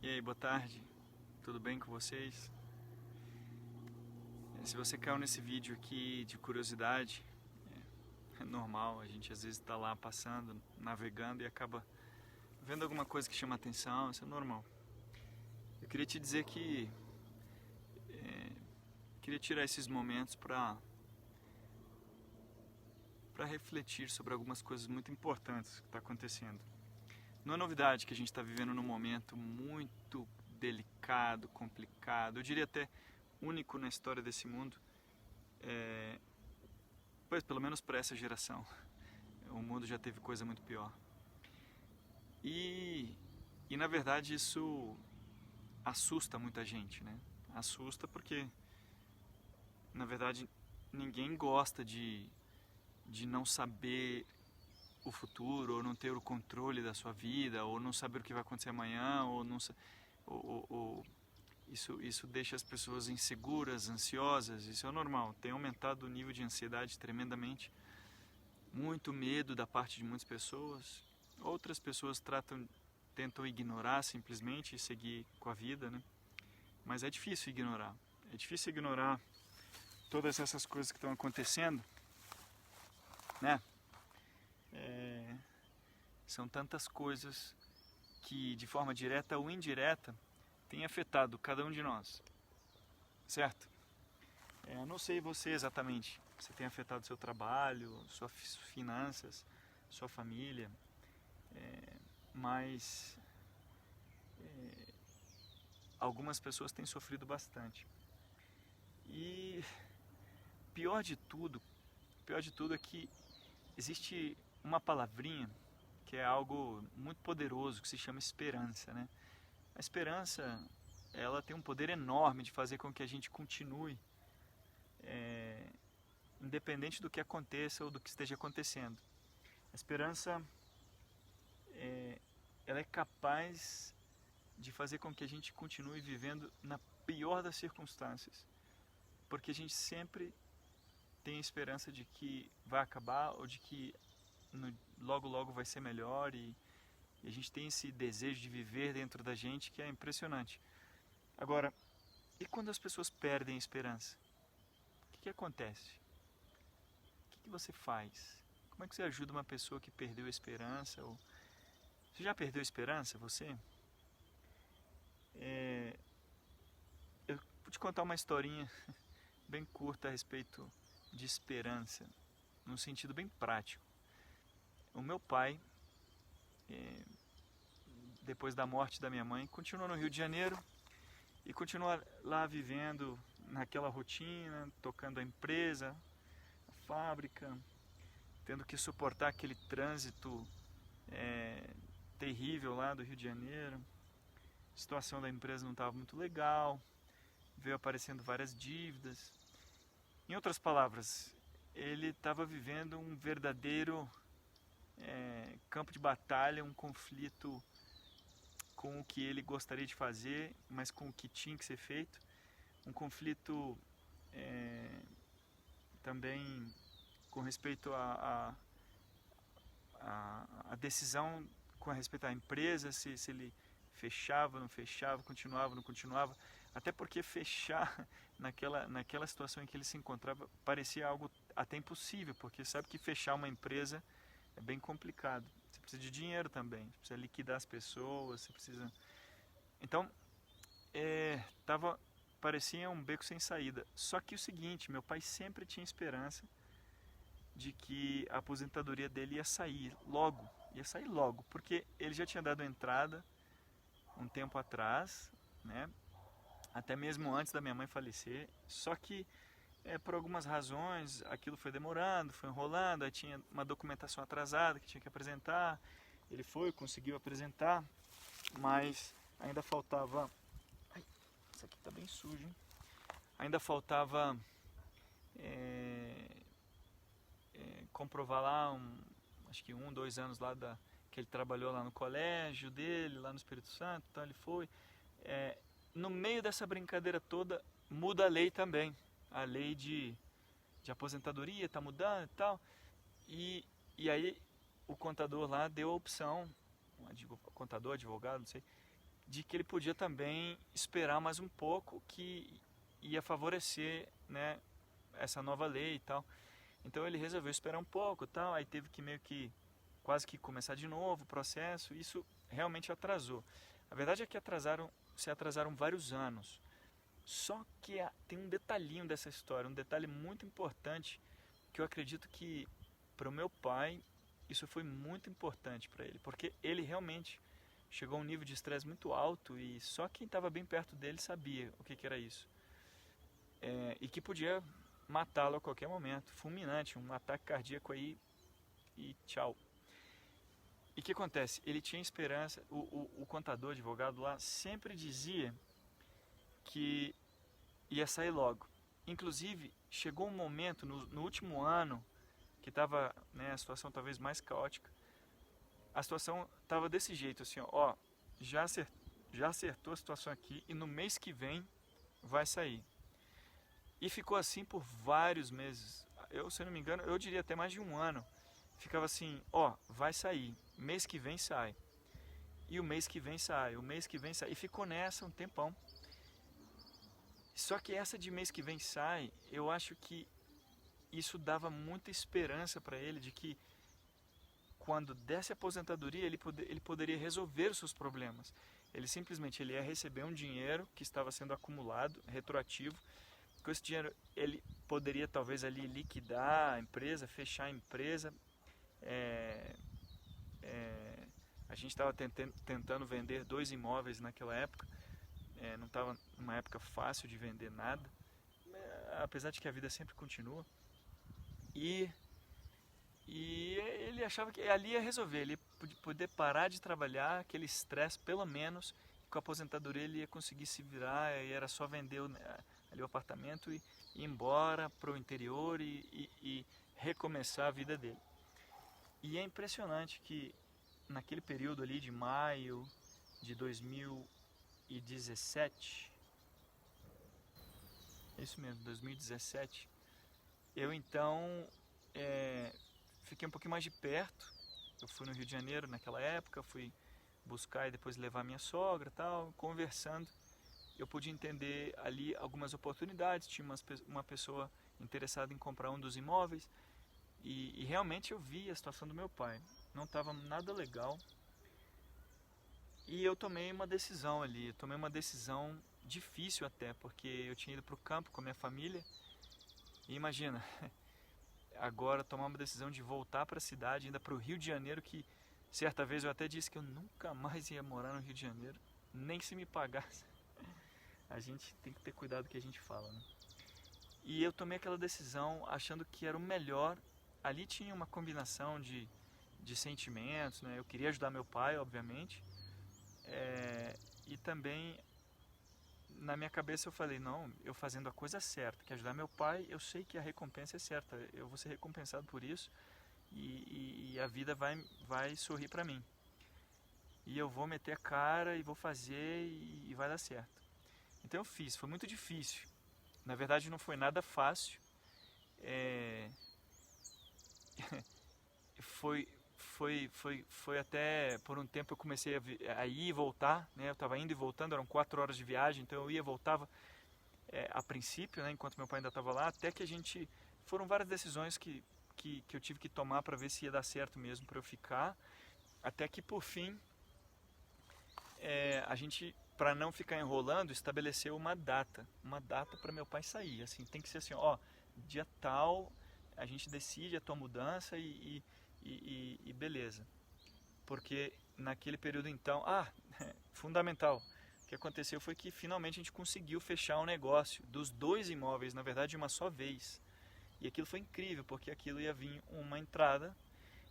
E aí, boa tarde, tudo bem com vocês? Se você caiu nesse vídeo aqui de curiosidade, é normal, a gente às vezes está lá passando, navegando e acaba vendo alguma coisa que chama atenção, isso é normal. Eu queria te dizer que queria tirar esses momentos para refletir sobre algumas coisas muito importantes que está acontecendo. Não é novidade que a gente está vivendo num momento muito delicado, complicado, eu diria até único na história desse mundo, pois pelo menos para essa geração. O mundo já teve coisa muito pior. E na verdade isso assusta muita gente, né? Assusta porque, na verdade, ninguém gosta de não saber o futuro, ou não ter o controle da sua vida, ou não saber o que vai acontecer amanhã, ou não ou isso deixa as pessoas inseguras, ansiosas, isso é normal. Tem aumentado o nível de ansiedade tremendamente, muito medo da parte de muitas pessoas. Outras pessoas tentam ignorar simplesmente e seguir com a vida, né? Mas é difícil ignorar. É difícil ignorar todas essas coisas que estão acontecendo, né? São tantas coisas que, de forma direta ou indireta, têm afetado cada um de nós, certo? Eu não sei você exatamente, se tem afetado seu trabalho, suas finanças, sua família, mas algumas pessoas têm sofrido bastante. E pior de tudo é que existe uma palavrinha que é algo muito poderoso, que se chama esperança, né? A esperança, ela tem um poder enorme de fazer com que a gente continue, independente do que aconteça ou do que esteja acontecendo. A esperança, ela é capaz de fazer com que a gente continue vivendo na pior das circunstâncias, porque a gente sempre tem a esperança de que vai acabar ou de que logo logo vai ser melhor, e a gente tem esse desejo de viver dentro da gente que é impressionante. Agora, e quando as pessoas perdem a esperança? O que acontece? O que você faz? Como é que você ajuda uma pessoa que perdeu a esperança? Você já perdeu a esperança, você? Eu vou te contar uma historinha bem curta a respeito de esperança, num sentido bem prático. O meu pai, depois da morte da minha mãe, continuou no Rio de Janeiro e continua lá vivendo naquela rotina, tocando a empresa, a fábrica, tendo que suportar aquele trânsito terrível lá do Rio de Janeiro. A situação da empresa não estava muito legal, veio aparecendo várias dívidas. Em outras palavras, ele estava vivendo um verdadeiro campo de batalha, um conflito com o que ele gostaria de fazer, mas com o que tinha que ser feito. Um conflito também com respeito à decisão com respeito à empresa, se ele fechava, não fechava, continuava, não continuava. Até porque fechar naquela situação em que ele se encontrava parecia algo até impossível, porque sabe que fechar uma empresa é bem complicado. Você precisa de dinheiro também, você precisa liquidar as pessoas, você precisa... Então, parecia um beco sem saída. Só que o seguinte, meu pai sempre tinha esperança de que a aposentadoria dele ia sair logo, porque ele já tinha dado entrada um tempo atrás, né? Até mesmo antes da minha mãe falecer. Só que por algumas razões aquilo foi demorando, foi enrolando, aí tinha uma documentação atrasada que tinha que apresentar. Ele conseguiu apresentar, mas ainda faltava... Ai, isso aqui tá bem sujo, hein? Ainda faltava comprovar lá, acho que 2 anos lá que ele trabalhou lá no colégio dele, lá no Espírito Santo, então ele foi. No meio dessa brincadeira toda, muda a lei também. A lei de aposentadoria está mudando e tal. E aí o contador lá deu a opção, contador, advogado, não sei, de que ele podia também esperar mais um pouco, que ia favorecer, né, essa nova lei e tal. Então ele resolveu esperar um pouco, tal, aí teve que meio que quase que começar de novo o processo. Isso realmente atrasou. A verdade é que se atrasaram vários anos. Só que tem um detalhinho dessa história, um detalhe muito importante, que eu acredito que para o meu pai isso foi muito importante para ele, porque ele realmente chegou a um nível de estresse muito alto e só quem estava bem perto dele sabia o que era isso. E que podia matá-lo a qualquer momento, fulminante, um ataque cardíaco aí e tchau. E o que acontece? Ele tinha esperança, o contador, advogado lá, sempre dizia que ia sair logo. Inclusive, chegou um momento no último ano, que estava, né, a situação talvez mais caótica, a situação estava desse jeito, assim, ó, já acertou a situação aqui e no mês que vem vai sair. E ficou assim por vários meses. Eu, se eu não me engano, eu diria até mais de um ano. Ficava assim, ó, vai sair, mês que vem sai. E o mês que vem sai, o mês que vem sai. E ficou nessa um tempão. Só que essa de mês que vem sai, eu acho que isso dava muita esperança para ele de que quando desse a aposentadoria ele poderia resolver os seus problemas. Ele simplesmente ia receber um dinheiro que estava sendo acumulado, retroativo. Com esse dinheiro ele poderia talvez ali liquidar a empresa, fechar a empresa. A gente estava tentando vender 2 imóveis naquela época. Não estava numa época fácil de vender nada, apesar de que a vida sempre continua. E ele achava que ali ia resolver, ele ia poder parar de trabalhar, aquele estresse pelo menos, e com a aposentadoria ele ia conseguir se virar, e era só vender ali o apartamento e ir embora para o interior e recomeçar a vida dele. E é impressionante que naquele período ali de maio de 2017, isso mesmo, 2017, eu então fiquei um pouquinho mais de perto. Eu fui no Rio de Janeiro naquela época, fui buscar e depois levar minha sogra e tal, conversando. Eu pude entender ali algumas oportunidades, tinha uma pessoa interessada em comprar um dos imóveis e realmente eu vi a situação do meu pai, não estava nada legal. E eu tomei uma decisão ali, tomei uma decisão difícil até, porque eu tinha ido para o campo com a minha família e imagina, agora tomar uma decisão de voltar para a cidade, ainda para o Rio de Janeiro, que certa vez eu até disse que eu nunca mais ia morar no Rio de Janeiro, nem se me pagasse. A gente tem que ter cuidado com o que a gente fala, né? E eu tomei aquela decisão achando que era o melhor. Ali tinha uma combinação de sentimentos, né? Eu queria ajudar meu pai, obviamente, e também na minha cabeça eu falei, não, eu fazendo a coisa certa, que é ajudar meu pai, eu sei que a recompensa é certa, eu vou ser recompensado por isso e a vida vai sorrir para mim. E eu vou meter a cara e vou fazer e vai dar certo. Então eu fiz, foi muito difícil. Na verdade não foi nada fácil. Foi até por um tempo eu comecei a ir e voltar, né? Eu estava indo e voltando, eram 4 horas de viagem, então eu ia e voltava a princípio, né? Enquanto meu pai ainda estava lá, até que foram várias decisões que eu tive que tomar para ver se ia dar certo mesmo para eu ficar, até que por fim a gente, para não ficar enrolando, estabeleceu uma data para meu pai sair. Assim, tem que ser assim, ó, dia tal a gente decide a tua mudança e beleza. Porque naquele período então, fundamental, o que aconteceu foi que finalmente a gente conseguiu fechar um negócio dos 2 imóveis, na verdade de uma só vez. E aquilo foi incrível, porque aquilo ia vir uma entrada,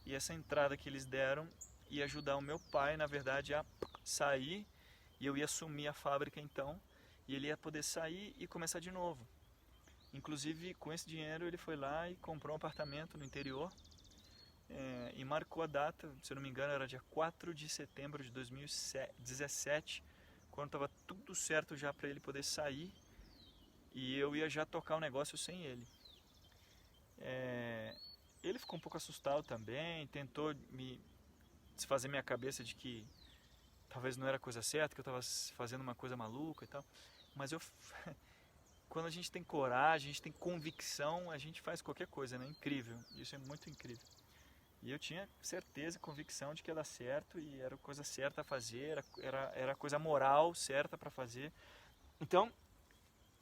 e essa entrada que eles deram ia ajudar o meu pai, na verdade, a sair, e eu ia assumir a fábrica então, e ele ia poder sair e começar de novo. Inclusive, com esse dinheiro, ele foi lá e comprou um apartamento no interior, e marcou a data, se eu não me engano, era dia 4 de setembro de 2017, quando estava tudo certo já para ele poder sair, e eu ia já tocar o negócio sem ele. Ele ficou um pouco assustado também, tentou me desfazer minha cabeça de que talvez não era a coisa certa, que eu estava fazendo uma coisa maluca e tal, mas quando a gente tem coragem, a gente tem convicção, a gente faz qualquer coisa, né? Incrível, isso é muito incrível. E eu tinha certeza e convicção de que ia dar certo e era a coisa certa a fazer, era a coisa moral certa para fazer. Então,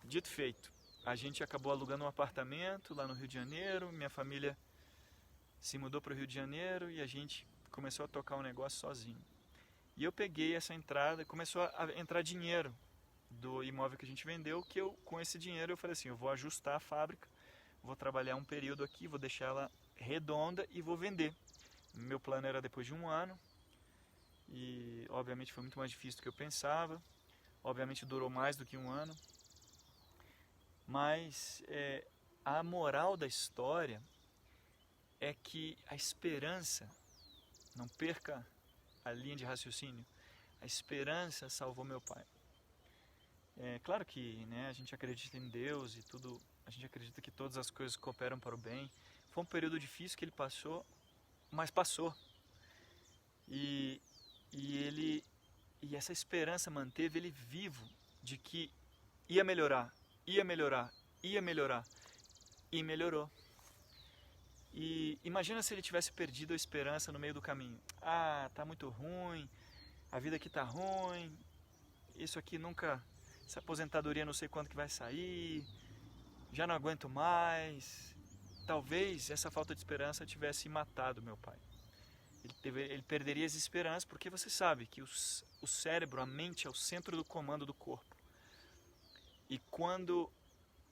dito e feito, a gente acabou alugando um apartamento lá no Rio de Janeiro, minha família se mudou para o Rio de Janeiro e a gente começou a tocar um negócio sozinho. E eu peguei essa entrada, começou a entrar dinheiro do imóvel que a gente vendeu, que eu, com esse dinheiro eu falei assim, eu vou ajustar a fábrica, vou trabalhar um período aqui, vou deixar ela redonda e vou vender. Meu plano era depois de um ano e obviamente foi muito mais difícil do que eu pensava, obviamente durou mais do que um ano, mas a moral da história é que a esperança, não perca a linha de raciocínio, a esperança salvou meu pai. É claro que, né, a gente acredita em Deus e tudo, a gente acredita que todas as coisas cooperam para o bem. Foi um período difícil que ele passou, mas passou. E essa esperança manteve ele vivo de que ia melhorar, ia melhorar, ia melhorar. E melhorou. E imagina se ele tivesse perdido a esperança no meio do caminho. Ah, tá muito ruim, a vida aqui tá ruim, isso aqui nunca, essa aposentadoria não sei quando que vai sair, já não aguento mais. Talvez essa falta de esperança tivesse matado meu pai. Ele perderia as esperanças, porque você sabe que o cérebro, a mente é o centro do comando do corpo. E quando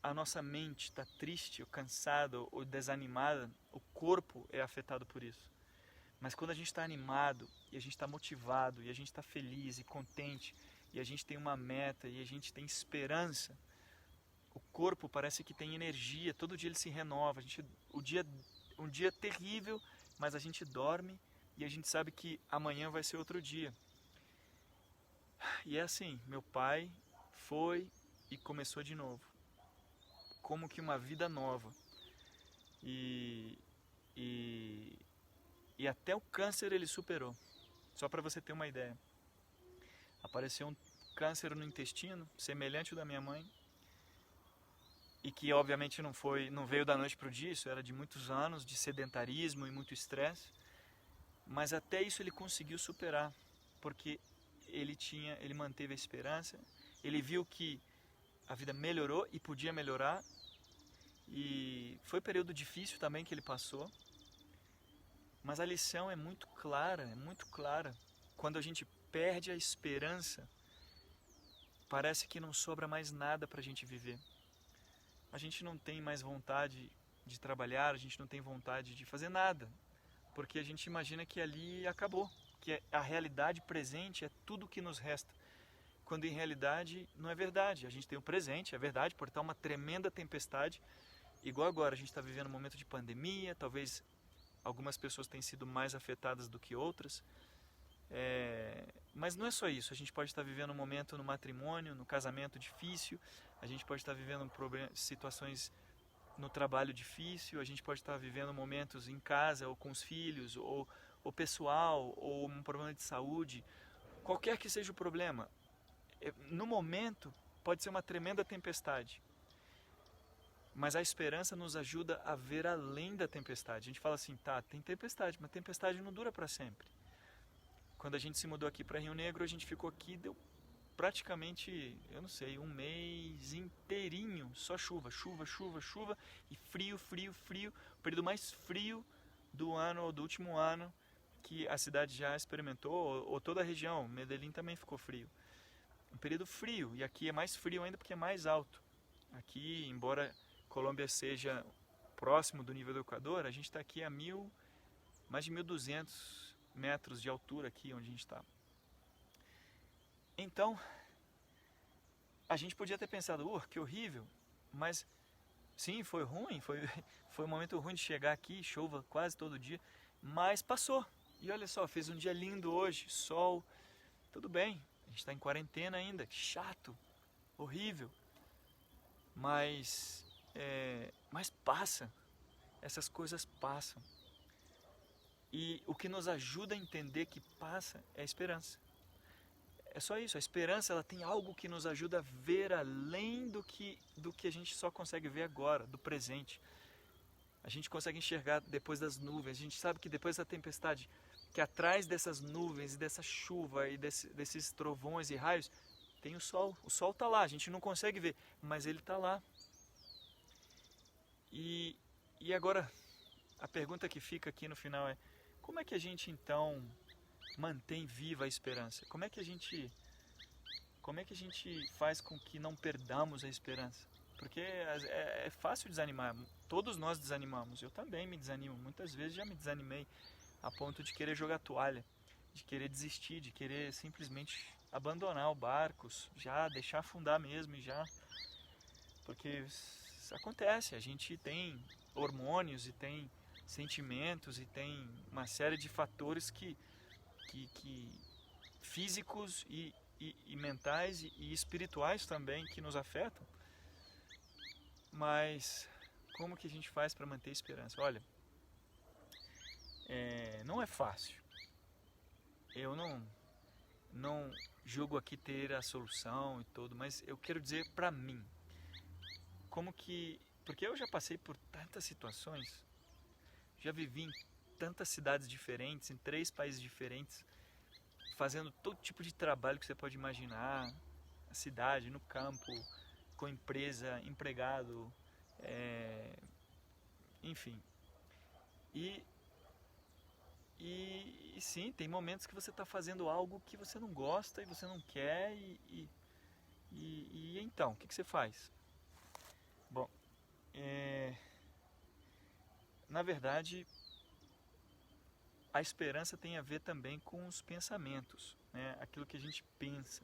a nossa mente está triste, ou cansada, ou desanimada, o corpo é afetado por isso. Mas quando a gente está animado, e a gente está motivado, e a gente está feliz e contente, e a gente tem uma meta, e a gente tem esperança, o corpo parece que tem energia, todo dia ele se renova. Um dia terrível, mas a gente dorme e a gente sabe que amanhã vai ser outro dia. E é assim, meu pai foi e começou de novo. Como que uma vida nova. E até o câncer ele superou. Só para você ter uma ideia. Apareceu um câncer no intestino, semelhante ao da minha mãe, e que obviamente não veio da noite para o dia, isso era de muitos anos de sedentarismo e muito estresse, mas até isso ele conseguiu superar, porque ele manteve a esperança, ele viu que a vida melhorou e podia melhorar, e foi um período difícil também que ele passou, mas a lição é muito clara, quando a gente perde a esperança, parece que não sobra mais nada para a gente viver. A gente não tem mais vontade de trabalhar, a gente não tem vontade de fazer nada, porque a gente imagina que ali acabou, que a realidade presente é tudo que nos resta, quando em realidade não é verdade. A gente tem o presente, é verdade, por estar uma tremenda tempestade, igual agora, a gente está vivendo um momento de pandemia, talvez algumas pessoas tenham sido mais afetadas do que outras, mas não é só isso. A gente pode estar vivendo um momento no matrimônio, no casamento difícil, a gente pode estar vivendo situações no trabalho difícil, a gente pode estar vivendo momentos em casa ou com os filhos, ou pessoal, ou um problema de saúde, qualquer que seja o problema. No momento pode ser uma tremenda tempestade, mas a esperança nos ajuda a ver além da tempestade. A gente fala assim, tá, tem tempestade, mas tempestade não dura para sempre. Quando a gente se mudou aqui para Rio Negro, a gente ficou aqui, deu praticamente, eu não sei, um mês inteirinho, só chuva, e frio, o período mais frio do ano, ou do último ano, que a cidade já experimentou, ou toda a região, Medellín também ficou frio. Um período frio, e aqui é mais frio ainda porque é mais alto. Aqui, embora Colômbia seja próximo do nível do Equador, a gente está aqui a mais de 1.200 metros de altura aqui onde a gente está. Então, a gente podia ter pensado, que horrível, mas sim, foi ruim, foi um momento ruim de chegar aqui, chuva quase todo dia, mas passou. E olha só, fez um dia lindo hoje, sol, tudo bem, a gente está em quarentena ainda, que chato, horrível, mas passa, essas coisas passam. E o que nos ajuda a entender que passa é a esperança. É só isso, a esperança ela tem algo que nos ajuda a ver além do que a gente só consegue ver agora, do presente. A gente consegue enxergar depois das nuvens, a gente sabe que depois da tempestade, que atrás dessas nuvens e dessa chuva e desses trovões e raios, tem o sol. O sol está lá, a gente não consegue ver, mas ele está lá. E agora, a pergunta que fica aqui no final é, como é que a gente então mantém viva a esperança? Como é que a gente faz com que não perdamos a esperança? Porque é fácil desanimar, todos nós desanimamos, eu também me desanimo, muitas vezes já me desanimei a ponto de querer jogar toalha, de querer desistir, de querer simplesmente abandonar o barco, já deixar afundar mesmo e já... Porque isso acontece, a gente tem hormônios e tem sentimentos e tem uma série de fatores que físicos e mentais e espirituais também que nos afetam. Mas como que a gente faz para manter a esperança? Olha, não é fácil. Eu não julgo aqui ter a solução e tudo, mas eu quero dizer para mim, porque eu já passei por tantas situações, já vivi em tantas cidades diferentes, em 3 países diferentes, fazendo todo tipo de trabalho que você pode imaginar, na cidade, no campo, com empresa, empregado, enfim. E sim, tem momentos que você está fazendo algo que você não gosta e você não quer e então, o que você faz? Bom, na verdade, a esperança tem a ver também com os pensamentos, né? Aquilo que a gente pensa.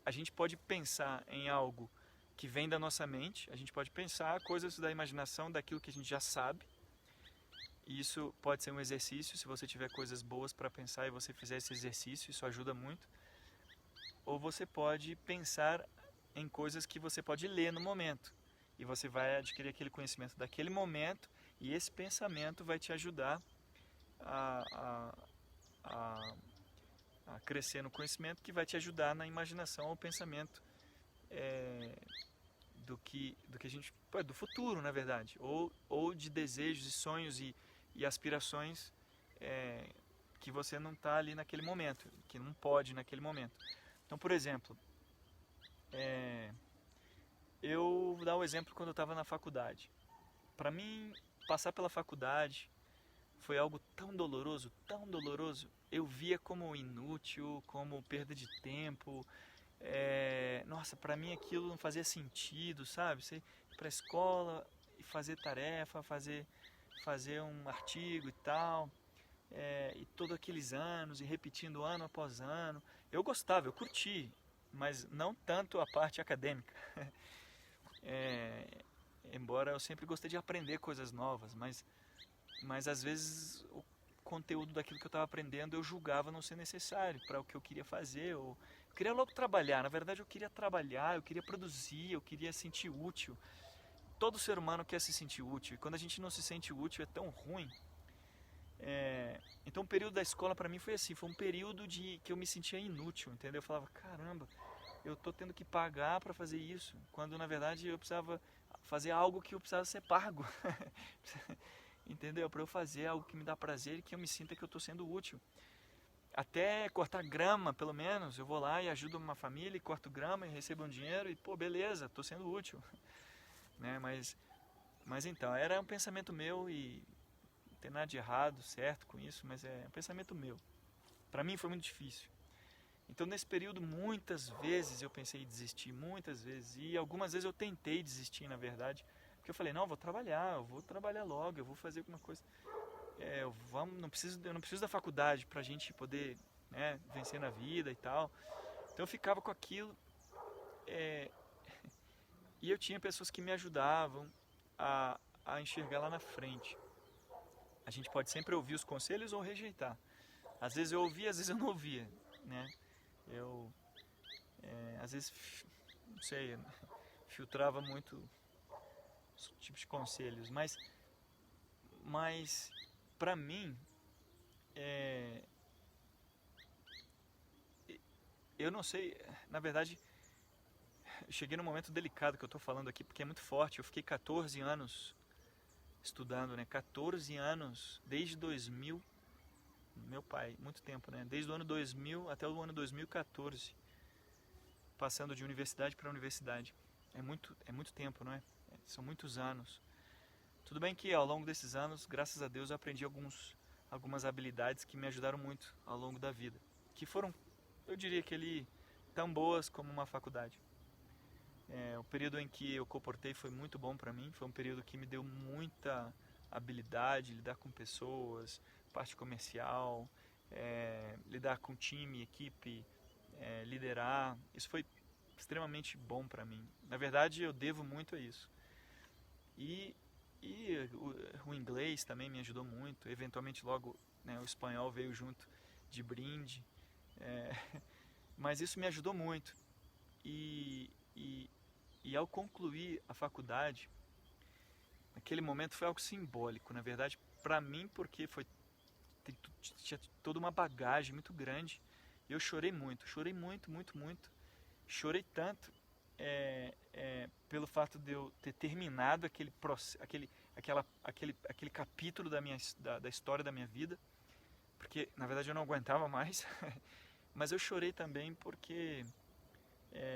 A gente pode pensar em algo que vem da nossa mente, a gente pode pensar coisas da imaginação, daquilo que a gente já sabe. E isso pode ser um exercício, se você tiver coisas boas para pensar e você fizer esse exercício, isso ajuda muito. Ou você pode pensar em coisas que você pode ler no momento. E você vai adquirir aquele conhecimento daquele momento e esse pensamento vai te ajudar a crescer no conhecimento, que vai te ajudar na imaginação ou pensamento do que a gente... do futuro, na verdade. Ou de desejos e sonhos e aspirações que você não está ali naquele momento, que não pode naquele momento. Então, por exemplo, eu vou dar um exemplo quando eu estava na faculdade. Para mim, passar pela faculdade foi algo tão doloroso, tão doloroso. Eu via como inútil, como perda de tempo. Nossa, para mim aquilo não fazia sentido, sabe? Você ir para a escola e fazer tarefa, fazer um artigo e tal. E todos aqueles anos, e repetindo ano após ano. Eu gostava, eu curti, mas não tanto a parte acadêmica. Embora eu sempre gostei de aprender coisas novas, mas às vezes o conteúdo daquilo que eu estava aprendendo eu julgava não ser necessário para o que eu queria fazer. Eu queria logo trabalhar, na verdade eu queria trabalhar, eu queria produzir, eu queria sentir útil. Todo ser humano quer se sentir útil, e quando a gente não se sente útil é tão ruim. Então o período da escola para mim foi assim, foi um período que eu me sentia inútil, entendeu? Eu falava, caramba, eu tô tendo que pagar para fazer isso, quando na verdade eu precisava fazer algo que eu precisava ser pago. Entendeu? Para eu fazer algo que me dá prazer e que eu me sinta que eu estou sendo útil. Até cortar grama, pelo menos, eu vou lá e ajudo uma família e corto grama e recebo um dinheiro e, pô, beleza, estou sendo útil. Né? Mas então, era um pensamento meu e não tem nada de errado, certo com isso, mas é um pensamento meu. Para mim foi muito difícil. Então, nesse período, muitas vezes eu pensei em desistir, muitas vezes. E algumas vezes eu tentei desistir, na verdade. Porque eu falei, não, eu vou trabalhar logo, eu vou fazer alguma coisa. Eu não preciso da faculdade pra gente poder, né, vencer na vida e tal. Então eu ficava com aquilo. E eu tinha pessoas que me ajudavam a enxergar lá na frente. A gente pode sempre ouvir os conselhos ou rejeitar. Às vezes eu ouvia, às vezes eu não ouvia, né? Às vezes, não sei, filtrava muito os tipos de conselhos, mas para mim, eu não sei, na verdade, eu cheguei num momento delicado que eu estou falando aqui, porque é muito forte. Eu fiquei 14 anos estudando, né? 14 anos, desde 2000, meu pai, muito tempo, né? Desde o ano 2000 até o ano 2014, passando de universidade para universidade. É muito tempo, não é? São muitos anos. Tudo bem que ao longo desses anos, graças a Deus, eu aprendi algumas habilidades que me ajudaram muito ao longo da vida, que foram, eu diria que ali, tão boas como uma faculdade. O período em que eu comportei foi muito bom para mim, foi um período que me deu muita habilidade, lidar com pessoas, parte comercial, lidar com time, equipe, liderar. Isso foi extremamente bom para mim. Na verdade, eu devo muito a isso. E, o inglês também me ajudou muito. Eventualmente, logo, né, o espanhol veio junto de brinde. Mas isso me ajudou muito. E ao concluir a faculdade, naquele momento foi algo simbólico, na verdade, para mim, porque tinha toda uma bagagem muito grande. Eu chorei muito, muito, muito. Chorei tanto pelo fato de eu ter terminado aquele capítulo da história da minha vida, porque na verdade eu não aguentava mais. Mas eu chorei também porque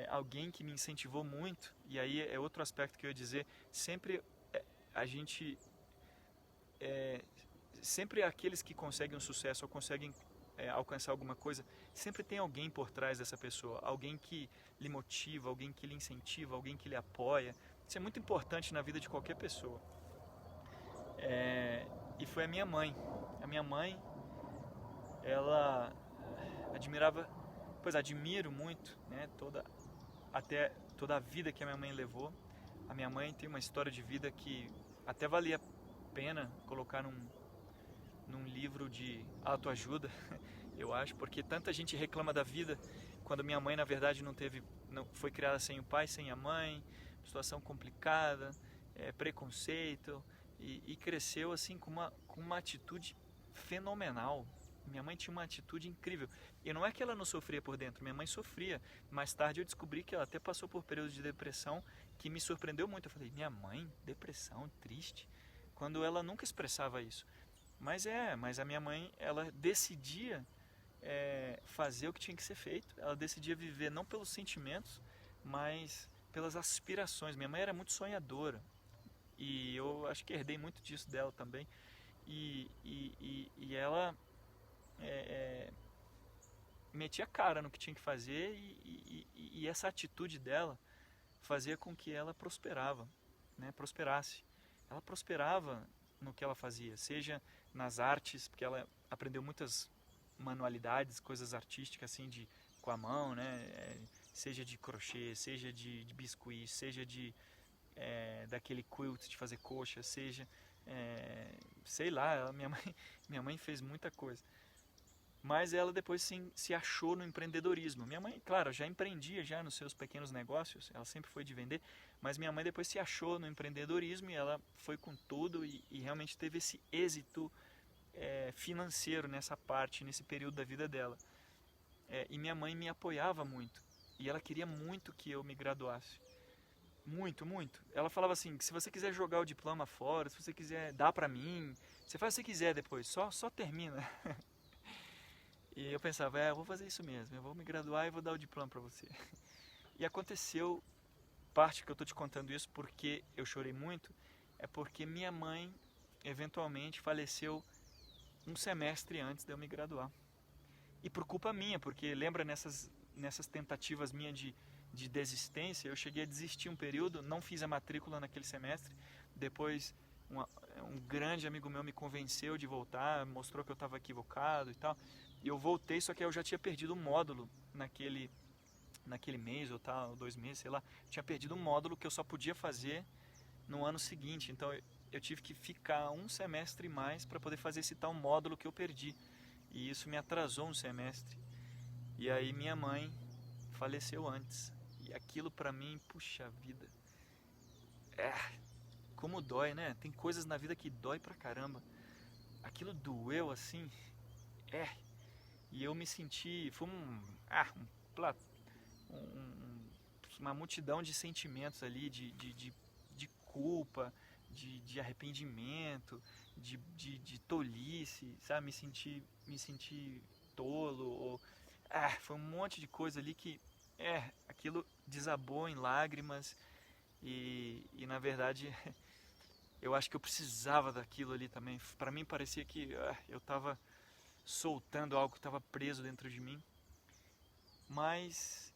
alguém que me incentivou muito, e aí é outro aspecto que eu ia dizer, sempre a gente, sempre aqueles que conseguem um sucesso ou conseguem alcançar alguma coisa, sempre tem alguém por trás dessa pessoa, alguém que lhe motiva, alguém que lhe incentiva, alguém que lhe apoia. Isso é muito importante na vida de qualquer pessoa. E foi a minha mãe. A minha mãe, ela admiro muito, né, toda a vida que a minha mãe levou. A minha mãe tem uma história de vida que até valia a pena colocar num livro de autoajuda, eu acho, porque tanta gente reclama da vida quando minha mãe, na verdade, não foi criada sem o pai, sem a mãe, situação complicada, preconceito, e cresceu assim com uma atitude fenomenal. Minha mãe tinha uma atitude incrível. E não é que ela não sofria por dentro, minha mãe sofria. Mais tarde eu descobri que ela até passou por períodos de depressão que me surpreendeu muito. Eu falei, minha mãe, depressão, triste, quando ela nunca expressava isso. Mas a minha mãe, ela decidia fazer o que tinha que ser feito. Ela decidia viver não pelos sentimentos, mas pelas aspirações. Minha mãe era muito sonhadora. E eu acho que herdei muito disso dela também. E ela metia a cara no que tinha que fazer, e essa atitude dela fazia com que ela prosperasse. Ela prosperava no que ela fazia, seja nas artes, porque ela aprendeu muitas manualidades, coisas artísticas assim com a mão, né? Seja de crochê, seja de biscuit, seja daquele quilt de fazer coxa, seja sei lá, minha mãe fez muita coisa. Mas ela depois se achou no empreendedorismo. Minha mãe, claro, já empreendia já nos seus pequenos negócios, ela sempre foi de vender, mas minha mãe depois se achou no empreendedorismo e ela foi com tudo e realmente teve esse êxito financeiro nessa parte, nesse período da vida dela. E minha mãe me apoiava muito e ela queria muito que eu me graduasse. Muito, muito. Ela falava assim, que se você quiser jogar o diploma fora, se você quiser dar pra mim, você faz o que você quiser depois, só termina. E eu pensava, eu vou fazer isso mesmo, eu vou me graduar e vou dar o diploma pra você. E aconteceu, parte que eu tô te contando isso porque eu chorei muito, é porque minha mãe eventualmente faleceu um semestre antes de eu me graduar. E por culpa minha, porque lembra nessas tentativas minhas de desistência, eu cheguei a desistir um período, não fiz a matrícula naquele semestre, depois um grande amigo meu me convenceu de voltar, mostrou que eu estava equivocado e tal, e eu voltei, só que eu já tinha perdido um módulo naquele mês ou tal, 2 meses, sei lá, tinha perdido um módulo que eu só podia fazer no ano seguinte, então eu tive que ficar um semestre mais para poder fazer esse tal módulo que eu perdi, e isso me atrasou um semestre, e aí minha mãe faleceu antes, e aquilo pra mim, puxa vida, como dói, né? Tem coisas na vida que dói pra caramba. Aquilo doeu assim, e eu me senti, foi uma multidão de sentimentos ali, de culpa, de arrependimento, de tolice, sabe? Me sentir tolo, foi um monte de coisa ali que, aquilo desabou em lágrimas e na verdade eu acho que eu precisava daquilo ali também. Para mim parecia que eu estava soltando algo que estava preso dentro de mim. Mas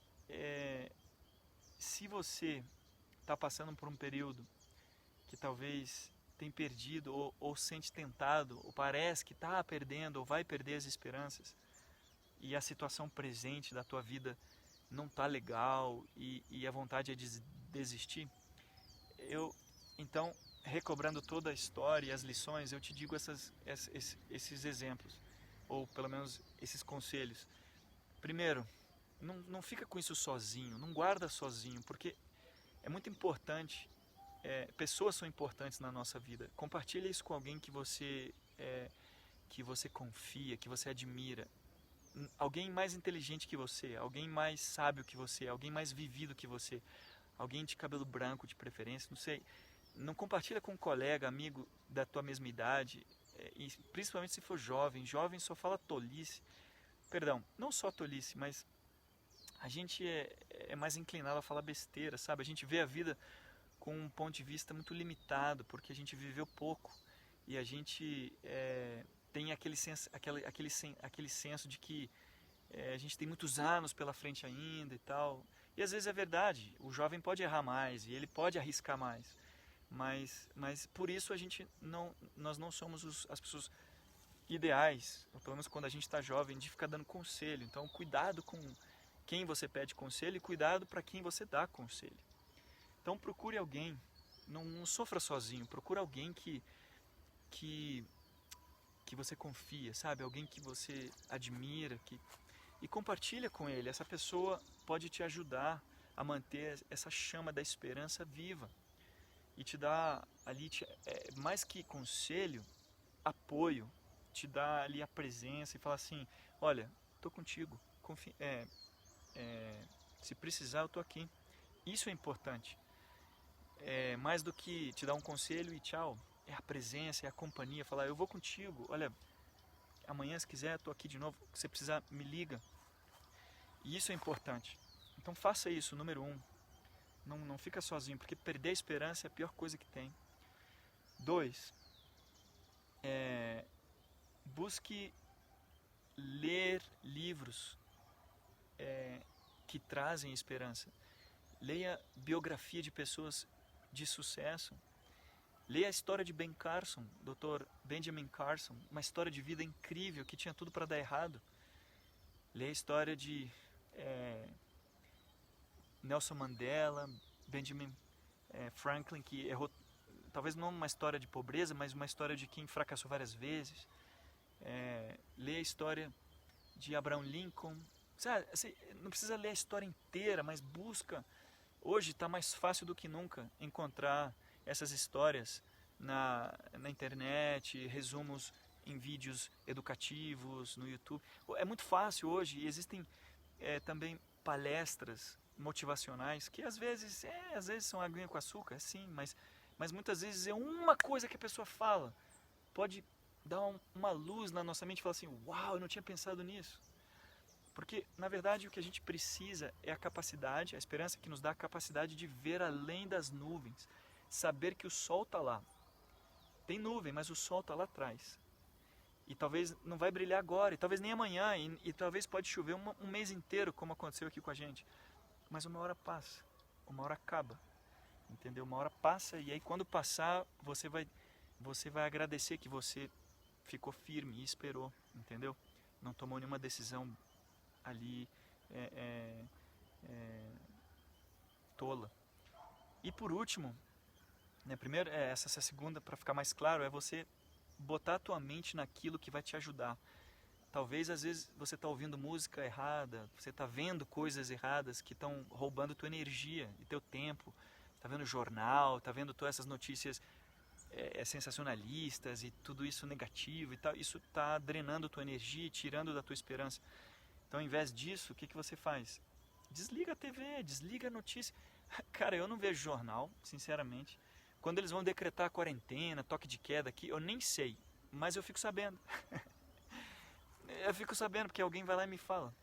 se você está passando por um período que talvez tem perdido ou sente tentado, ou parece que está perdendo ou vai perder as esperanças, e a situação presente da tua vida não está legal e a vontade é de desistir, então, recobrando toda a história e as lições, eu te digo esses exemplos, ou pelo menos esses conselhos. Primeiro, não fica com isso sozinho, não guarda sozinho, porque é muito importante, pessoas são importantes na nossa vida. Compartilha isso com alguém que você confia, que você admira. Alguém mais inteligente que você, alguém mais sábio que você, alguém mais vivido que você, alguém de cabelo branco de preferência, não sei. Não compartilha com um colega, amigo da tua mesma idade, e principalmente se for jovem. Jovem só fala tolice. Perdão, não só tolice, mas a gente é mais inclinado a falar besteira, sabe? A gente vê a vida com um ponto de vista muito limitado, porque a gente viveu pouco e a gente tem aquele senso de que a gente tem muitos anos pela frente ainda e tal. E às vezes é verdade, o jovem pode errar mais e ele pode arriscar mais. Mas por isso nós não somos as pessoas ideais, ou pelo menos quando a gente está jovem, de ficar dando conselho. Então cuidado com quem você pede conselho e cuidado para quem você dá conselho. Então procure alguém, não sofra sozinho, procure alguém que você confia, sabe? Alguém que você admira, e compartilha com ele. Essa pessoa pode te ajudar a manter essa chama da esperança viva e te dá ali, mais que conselho, apoio, te dá ali a presença e fala assim, olha, estou contigo, se precisar eu estou aqui. Isso é importante. Mais do que te dar um conselho e tchau, é a presença, é a companhia, falar eu vou contigo, olha, amanhã se quiser estou aqui de novo, se você precisar me liga. E isso é importante. Então faça isso, número 1. Não fica sozinho, porque perder a esperança é a pior coisa que tem. 2, busque ler livros que trazem esperança. Leia biografia de pessoas de sucesso. Leia a história de Ben Carson, Dr. Benjamin Carson, uma história de vida incrível que tinha tudo para dar errado. Leia a história de Nelson Mandela, Benjamin Franklin, que errou, talvez não uma história de pobreza, mas uma história de quem fracassou várias vezes. Leia a história de Abraham Lincoln. Sabe, assim, não precisa ler a história inteira, mas busca. Hoje está mais fácil do que nunca encontrar essas histórias na internet, resumos em vídeos educativos, no YouTube. É muito fácil hoje, e existem também palestras motivacionais que às vezes são aguinha com açúcar, sim, mas muitas vezes é uma coisa que a pessoa fala, pode dar uma luz na nossa mente e falar assim, uau, eu não tinha pensado nisso. Porque, na verdade, o que a gente precisa é a capacidade, a esperança que nos dá a capacidade de ver além das nuvens, saber que o sol está lá. Tem nuvem, mas o sol está lá atrás. E talvez não vai brilhar agora, e talvez nem amanhã, e talvez pode chover um mês inteiro, como aconteceu aqui com a gente. Mas uma hora passa, uma hora acaba, entendeu? Uma hora passa, e aí quando passar, você vai agradecer que você ficou firme e esperou, entendeu? Não tomou nenhuma decisão ali tola. E por último, né, primeiro, essa segunda, para ficar mais claro, é você botar a tua mente naquilo que vai te ajudar. Talvez às vezes você está ouvindo música errada, você está vendo coisas erradas que estão roubando tua energia e teu tempo, está vendo jornal, está vendo todas essas notícias sensacionalistas e tudo isso negativo e tal, isso está drenando tua energia e tirando da tua esperança. Então, ao invés disso, o que você faz? Desliga a TV, desliga a notícia. Cara, eu não vejo jornal, sinceramente. Quando eles vão decretar a quarentena, toque de queda aqui, eu nem sei, mas eu fico sabendo. Eu fico sabendo porque alguém vai lá e me fala.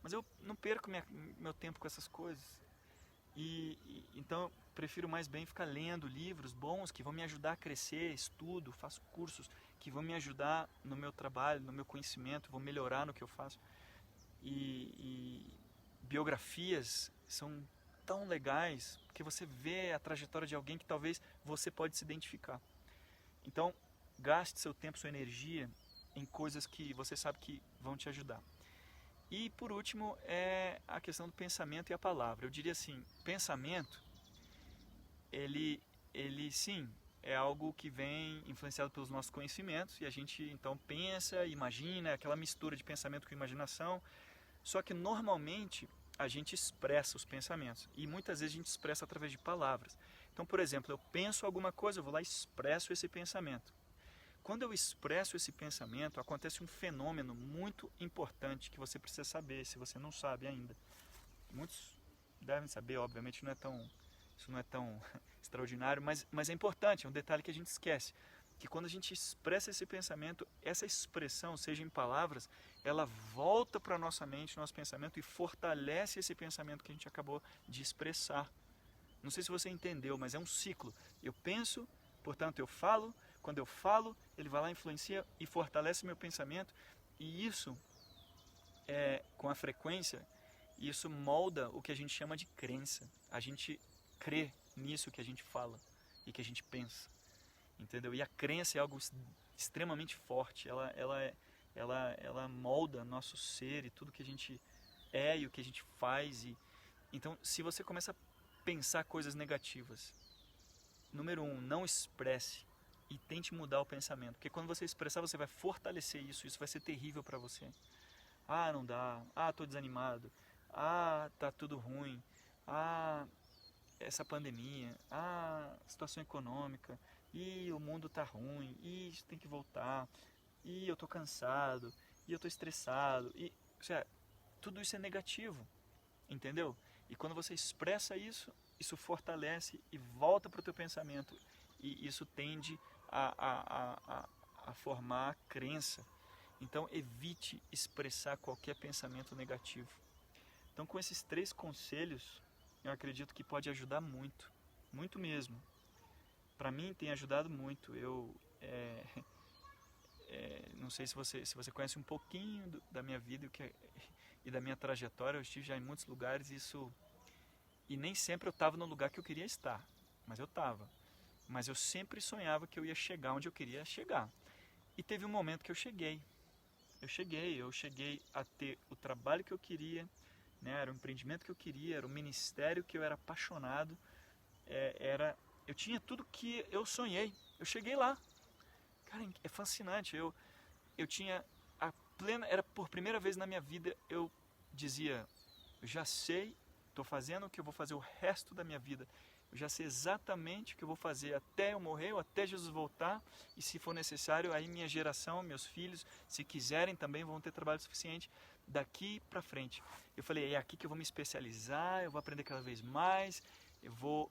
Mas eu não perco meu tempo com essas coisas. Então eu prefiro mais bem ficar lendo livros bons que vão me ajudar a crescer, estudo, faço cursos que vão me ajudar no meu trabalho, no meu conhecimento, vão melhorar no que eu faço. E biografias são tão legais porque você vê a trajetória de alguém que talvez você pode se identificar. Então, gaste seu tempo, sua energia em coisas que você sabe que vão te ajudar. E por último é a questão do pensamento e a palavra. Eu diria assim, pensamento, ele sim, é algo que vem influenciado pelos nossos conhecimentos e a gente então pensa, imagina, aquela mistura de pensamento com imaginação. Só que normalmente a gente expressa os pensamentos e muitas vezes a gente expressa através de palavras. Então, por exemplo, eu penso alguma coisa, eu vou lá e expresso esse pensamento. Quando eu expresso esse pensamento, acontece um fenômeno muito importante que você precisa saber, se você não sabe ainda. Muitos devem saber, obviamente isso não é tão extraordinário, mas é importante, é um detalhe que a gente esquece. Que quando a gente expressa esse pensamento, essa expressão, seja em palavras, ela volta para a nossa mente, nosso pensamento, e fortalece esse pensamento que a gente acabou de expressar. Não sei se você entendeu, mas é um ciclo. Eu penso, portanto eu falo. Quando eu falo, ele vai lá, influencia e fortalece meu pensamento. E isso, com a frequência, isso molda o que a gente chama de crença. A gente crê nisso que a gente fala e que a gente pensa. Entendeu? E a crença é algo extremamente forte. Ela molda nosso ser e tudo que a gente é e o que a gente faz. Então, se você começa a pensar coisas negativas, número 1, não expresse e tente mudar o pensamento. Porque quando você expressar, você vai fortalecer isso. Isso vai ser terrível para você. Ah, não dá. Ah, tô desanimado. Ah, tá tudo ruim. Ah, essa pandemia. Ah, situação econômica. E o mundo tá ruim. E isso tem que voltar. E eu tô cansado. E eu tô estressado. Ou seja, tudo isso é negativo. Entendeu? E quando você expressa isso, isso fortalece e volta para o teu pensamento. E isso tende a formar crença. Então evite expressar qualquer pensamento negativo. Então com esses 3 conselhos, eu acredito que pode ajudar muito. Muito mesmo. Para mim tem ajudado muito. Eu não sei se você conhece um pouquinho da minha vida e da minha trajetória. Eu estive já em muitos lugares e nem sempre eu estava no lugar que eu queria estar. Mas eu estava. Mas eu sempre sonhava que eu ia chegar onde eu queria chegar. E teve um momento que eu cheguei. Eu cheguei a ter o trabalho que eu queria, né? Era o empreendimento que eu queria, era o ministério que eu era apaixonado. Eu tinha tudo que eu sonhei. Eu cheguei lá. Cara, é fascinante. Eu tinha era por primeira vez na minha vida, eu dizia, eu já sei, estou fazendo o que eu vou fazer o resto da minha vida. Eu já sei exatamente o que eu vou fazer até eu morrer ou até Jesus voltar. E se for necessário, aí minha geração, meus filhos, se quiserem também, vão ter trabalho suficiente daqui para frente. Eu falei, é aqui que eu vou me especializar, eu vou aprender cada vez mais, eu vou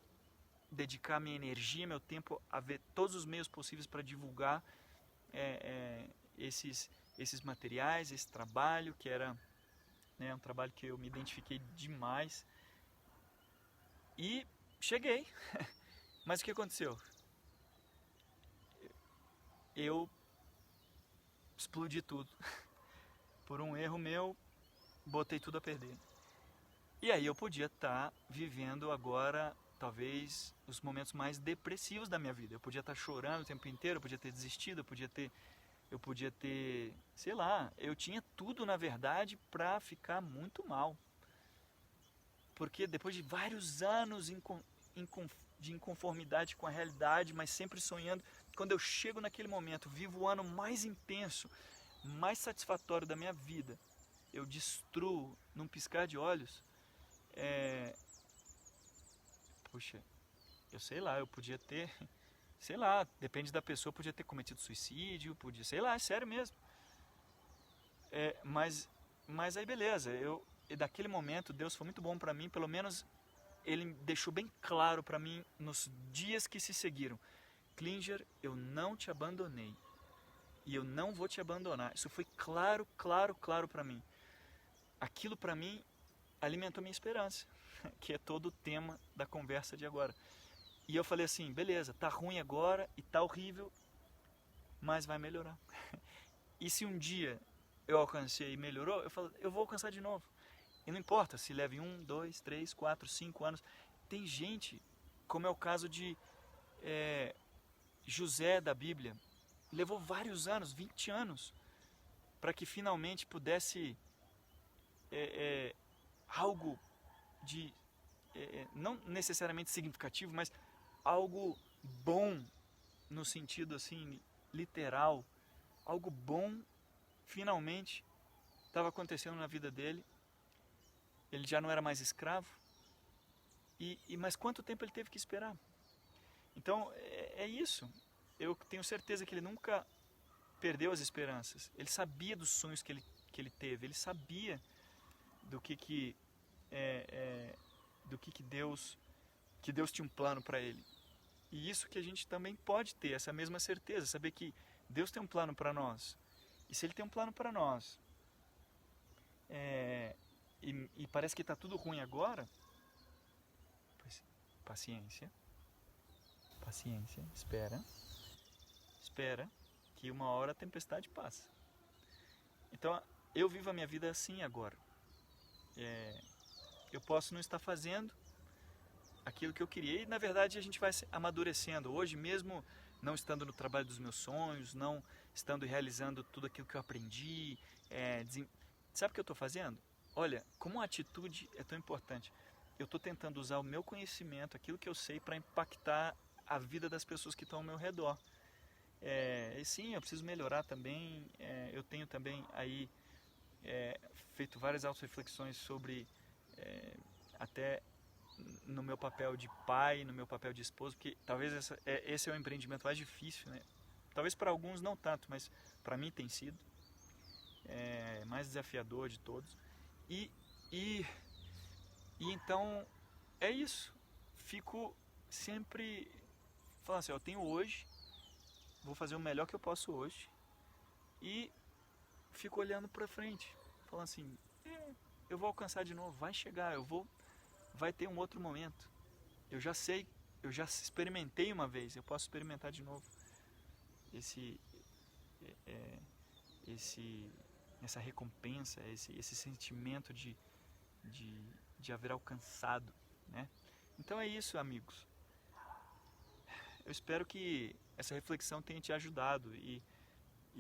dedicar minha energia, meu tempo a ver todos os meios possíveis para divulgar esses materiais, esse trabalho, que era um trabalho que eu me identifiquei demais. E cheguei. Mas o que aconteceu? Eu explodi tudo. Por um erro meu, botei tudo a perder. E aí eu podia estar vivendo agora, talvez, os momentos mais depressivos da minha vida. Eu podia estar chorando o tempo inteiro, eu podia ter desistido, eu podia ter, sei lá, eu tinha tudo, na verdade, para ficar muito mal. Porque depois de vários anos de inconformidade com a realidade, mas sempre sonhando, quando eu chego naquele momento, vivo o ano mais intenso, mais satisfatório da minha vida, eu destruo num piscar de olhos, puxa, eu sei lá, eu podia ter, sei lá, depende da pessoa, podia ter cometido suicídio, podia, sei lá, é sério mesmo. Mas aí beleza, daquele momento, Deus foi muito bom para mim, pelo menos Ele deixou bem claro para mim nos dias que se seguiram. Klinger, eu não te abandonei. E eu não vou te abandonar. Isso foi claro, claro, claro para mim. Aquilo para mim alimentou minha esperança, que é todo o tema da conversa de agora. E eu falei assim, beleza, tá ruim agora e tá horrível, mas vai melhorar. E se um dia eu alcancei e melhorou, eu falo, eu vou alcançar de novo. E não importa se leve 1, 2, 3, 4, 5 anos. Tem gente, como é o caso de José da Bíblia, levou vários anos, 20 anos, para que finalmente pudesse algo de, não necessariamente significativo, mas algo bom, no sentido assim, literal, algo bom, finalmente, estava acontecendo na vida dele. Ele já não era mais escravo, mas quanto tempo ele teve que esperar? Então, é isso. Eu tenho certeza que ele nunca perdeu as esperanças. Ele sabia dos sonhos que ele teve. Ele sabia do que Deus tinha um plano para ele. E isso que a gente também pode ter, essa mesma certeza, saber que Deus tem um plano para nós. E se Ele tem um plano para nós, e parece que está tudo ruim agora, pois, paciência, espera, que uma hora a tempestade passa. Então, eu vivo a minha vida assim agora. Eu posso não estar fazendo aquilo que eu queria, e na verdade a gente vai amadurecendo. Hoje mesmo, não estando no trabalho dos meus sonhos, não estando realizando tudo aquilo que eu aprendi, sabe o que eu estou fazendo? Olha, como a atitude é tão importante. Eu estou tentando usar o meu conhecimento, aquilo que eu sei, para impactar a vida das pessoas que estão ao meu redor. E sim, eu preciso melhorar também. Eu tenho também aí feito várias auto-reflexões sobre até no meu papel de pai, no meu papel de esposo, porque talvez esse é o empreendimento mais difícil, né? Talvez para alguns não tanto, mas para mim tem sido mais desafiador de todos. E então é isso. Fico sempre falando assim, eu tenho hoje, vou fazer o melhor que eu posso hoje, e fico olhando para frente, falando assim, eu vou alcançar de novo, vai chegar, vai ter um outro momento. Eu já sei, eu já experimentei uma vez, eu posso experimentar de novo essa recompensa, esse sentimento de haver alcançado, né? Então é isso, amigos. Eu espero que essa reflexão tenha te ajudado e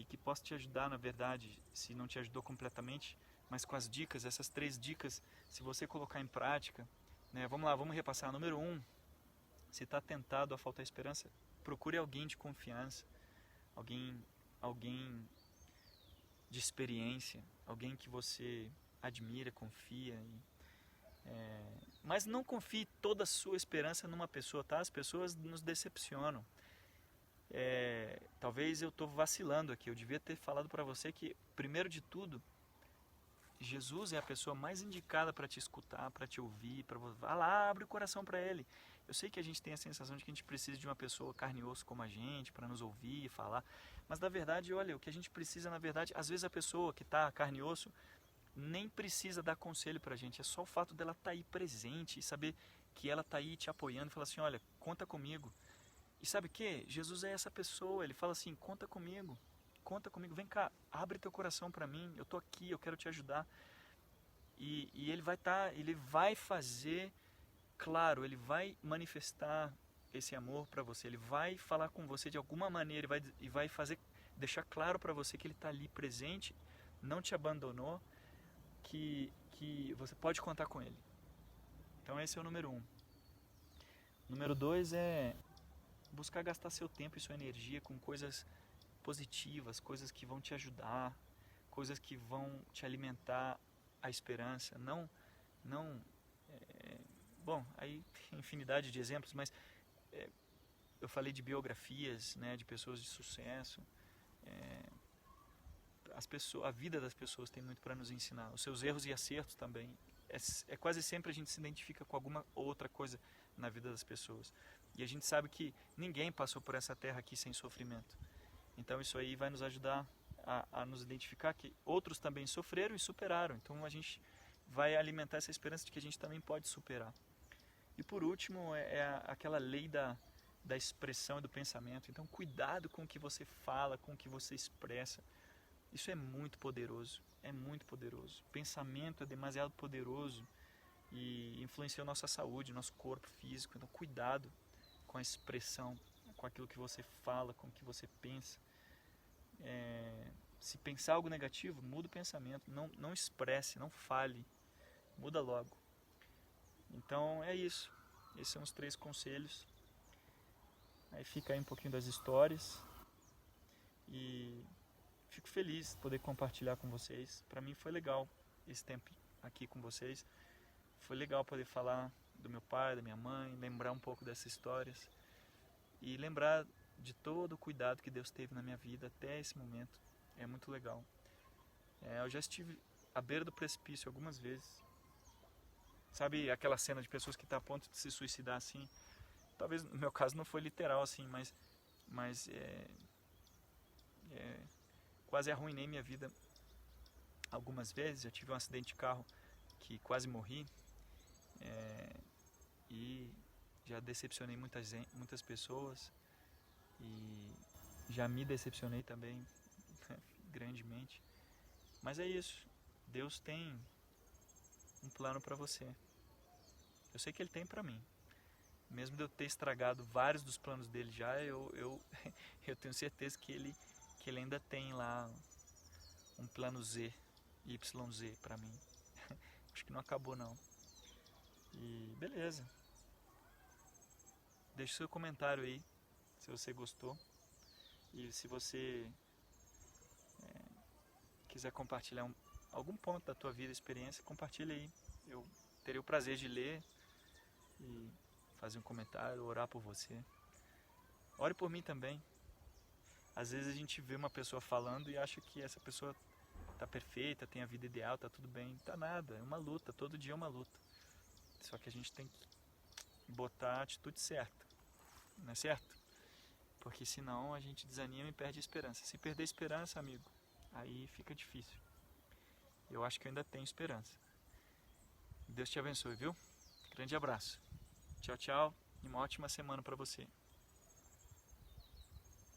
que possa te ajudar, na verdade, se não te ajudou completamente, mas com as dicas, essas 3 dicas, se você colocar em prática, né? Vamos lá, vamos repassar. Número 1, se está tentado a faltar esperança, procure alguém de confiança, alguém de experiência, alguém que você admira, confia. Mas não confie toda a sua esperança numa pessoa, tá? As pessoas nos decepcionam. Talvez eu estou vacilando aqui, eu devia ter falado para você que, primeiro de tudo, Jesus é a pessoa mais indicada para te escutar, para te ouvir, vá lá, abre o coração para Ele. Eu sei que a gente tem a sensação de que a gente precisa de uma pessoa carne e osso como a gente, para nos ouvir e falar, mas na verdade, olha, o que a gente precisa, na verdade, às vezes a pessoa que está carne e osso nem precisa dar conselho para a gente, é só o fato dela estar aí presente e saber que ela está aí te apoiando, e falar assim, olha, conta comigo. E sabe o que? Jesus é essa pessoa, Ele fala assim, conta comigo, vem cá, abre teu coração para mim, eu estou aqui, eu quero te ajudar. E Ele vai fazer, claro, Ele vai manifestar esse amor para você, Ele vai falar com você de alguma maneira, e vai deixar claro para você que Ele está ali presente, não te abandonou, que você pode contar com Ele. Então esse é o número 1. Número 2 é buscar gastar seu tempo e sua energia com coisas positivas, coisas que vão te ajudar, coisas que vão te alimentar a esperança. Bom, aí tem infinidade de exemplos, mas eu falei de biografias, né, de pessoas de sucesso. a vida das pessoas tem muito para nos ensinar. Os seus erros e acertos também. É quase sempre a gente se identifica com alguma outra coisa na vida das pessoas. E a gente sabe que ninguém passou por essa terra aqui sem sofrimento. Então isso aí vai nos ajudar a nos identificar que outros também sofreram e superaram. Então a gente vai alimentar essa esperança de que a gente também pode superar. E por último aquela lei da expressão e do pensamento. Então cuidado com o que você fala, com o que você expressa. Isso é muito poderoso, é muito poderoso. O pensamento é demasiado poderoso e influencia a nossa saúde, nosso corpo físico. Então cuidado com a expressão, com aquilo que você fala, com o que você pensa. Se pensar algo negativo, muda o pensamento, não expresse, não fale, muda logo. Então é isso, esses são os 3 conselhos. Aí fica aí um pouquinho das histórias e fico feliz de poder compartilhar com vocês. Para mim foi legal esse tempo aqui com vocês, foi legal poder falar do meu pai, da minha mãe, lembrar um pouco dessas histórias e lembrar de todo o cuidado que Deus teve na minha vida até esse momento. É muito legal. Eu já estive à beira do precipício algumas vezes. Sabe aquela cena de pessoas que estão a ponto de se suicidar assim? Talvez no meu caso não foi literal assim, mas quase arruinei minha vida algumas vezes. Já tive um acidente de carro que quase morri. E já decepcionei muitas pessoas. E já me decepcionei também grandemente. Mas é isso. Deus tem um plano para você. Eu sei que Ele tem para mim. Mesmo de eu ter estragado vários dos planos dele já, eu tenho certeza que ele ainda tem lá um plano Z, YZ para mim. Acho que não acabou não. E beleza. Deixe seu comentário aí, se você gostou. E se você quiser compartilhar algum ponto da tua vida, experiência, compartilha aí. Eu terei o prazer de ler e fazer um comentário, orar por você. Ore por mim também. Às vezes a gente vê uma pessoa falando e acha que essa pessoa está perfeita, tem a vida ideal, está tudo bem. Não está nada, é uma luta, todo dia é uma luta. Só que a gente tem que botar a atitude certa, não é certo? Porque senão a gente desanima e perde a esperança. Se perder a esperança, amigo, aí fica difícil. Eu acho que eu ainda tenho esperança. Deus te abençoe, viu? Grande abraço. Tchau, tchau e uma ótima semana para você.